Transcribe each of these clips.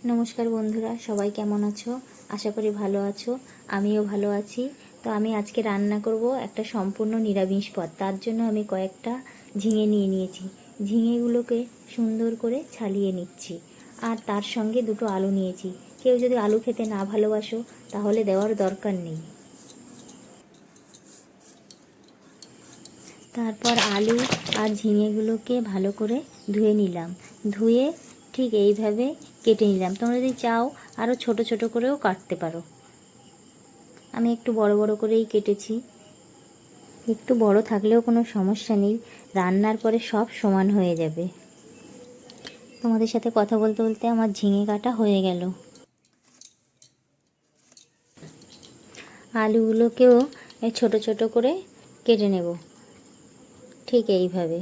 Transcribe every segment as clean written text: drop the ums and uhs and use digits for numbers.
নমস্কার বন্ধুরা, সবাই কেমন আছো? আশা করি ভালো আছো। আমিও ভালো আছি। তো আমি আজকে রান্না করব একটা সম্পূর্ণ নিরামিষ পদ। তার জন্য আমি কয়েকটা ঝিঙে নিয়ে নিয়েছি। ঝিঙেগুলোকে সুন্দর করে ছালিয়ে নিচ্ছি। আর তার সঙ্গে দুটো আলু নিয়েছি। কেউ যদি আলু খেতে না ভালোবাসো তাহলে দেওয়ার দরকার নেই। তারপর আলু আর ঝিঙেগুলোকে ভালো করে ধুয়ে নিলাম। ধুয়ে ঠিক এইভাবে কেটে নিলাম। তোমরা যদি চাও আরও ছোট ছোট করেও কাটতে পারো। আমি একটু বড় বড় করেই কেটেছি। একটু বড় থাকলেও কোনো সমস্যা নেই, রান্নার পরে সব সমান হয়ে যাবে। তোমাদের সাথে কথা বলতে বলতে আমার ঝিঙে কাটা হয়ে গেল। আলুগুলোকেও ছোট ছোট করে কেটে নেব, ঠিক এইভাবে।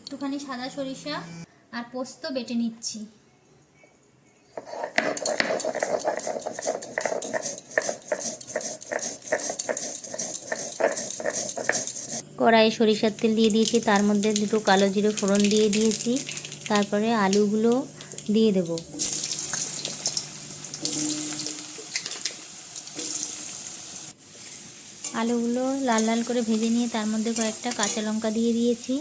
একটুখানি সাদা সরিষা আর পোস্ত বেটে নিচ্ছি। কড়াইয়ে সরিষার তেল দিয়ে দিয়েছি, তার মধ্যে দুটো কালো জিরে ফোড়ন দিয়ে দিয়েছি। তারপরে আলুগুলো দিয়ে দেব। আলুগুলো লাল লাল করে ভেজে নিয়ে তার মধ্যে কয়েকটা কাঁচা লঙ্কা দিয়ে দিয়েছি।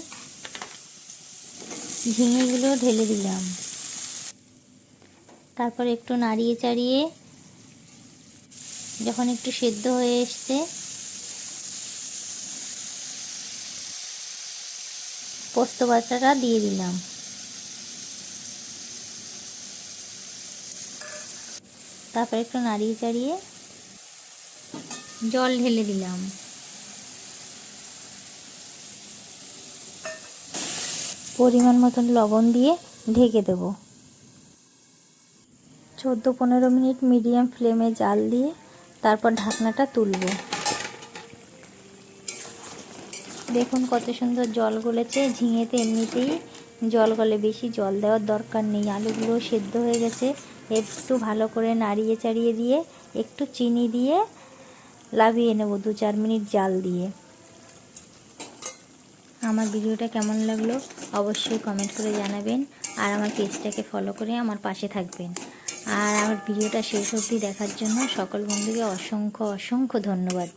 ঝিঙেগুলো ঢেলে দিলাম। তারপর একটু নাড়িয়ে চাড়িয়ে যখন একটু সেদ্ধ হয়ে এসছে পোস্ত বাটাটা দিয়ে দিলাম। তারপর একটু নাড়িয়ে চাড়িয়ে জল ঢেলে দিলাম। পরিমাণ মতন লবণ দিয়ে ঢেকে দেব। 14-15 মিনিট মিডিয়াম ফ্লেমে জাল দিয়ে তারপর ঢাকনাটা তুলব। দেখুন কত সুন্দর জল গলেছে। ঝিঙেতে এমনিতেই জল গলে, বেশি জল দেওয়ার দরকার নেই। আলুগুলো সেদ্ধ হয়ে গেছে। একটু ভালো করে নাড়িয়ে চাড়িয়ে দিয়ে একটু চিনি দিয়ে লাভিয়ে নেব 2-4 মিনিট জাল দিয়ে। আমার ভিডিওটা কেমন লাগলো অবশ্যই কমেন্ট করে জানাবেন। আর আমার পেজটাকে ফলো করে আমার পাশে থাকবেন। আর আমার ভিডিওটা শেষ অবধি দেখার জন্য সকল বন্ধুকে অসংখ্য অসংখ্য ধন্যবাদ।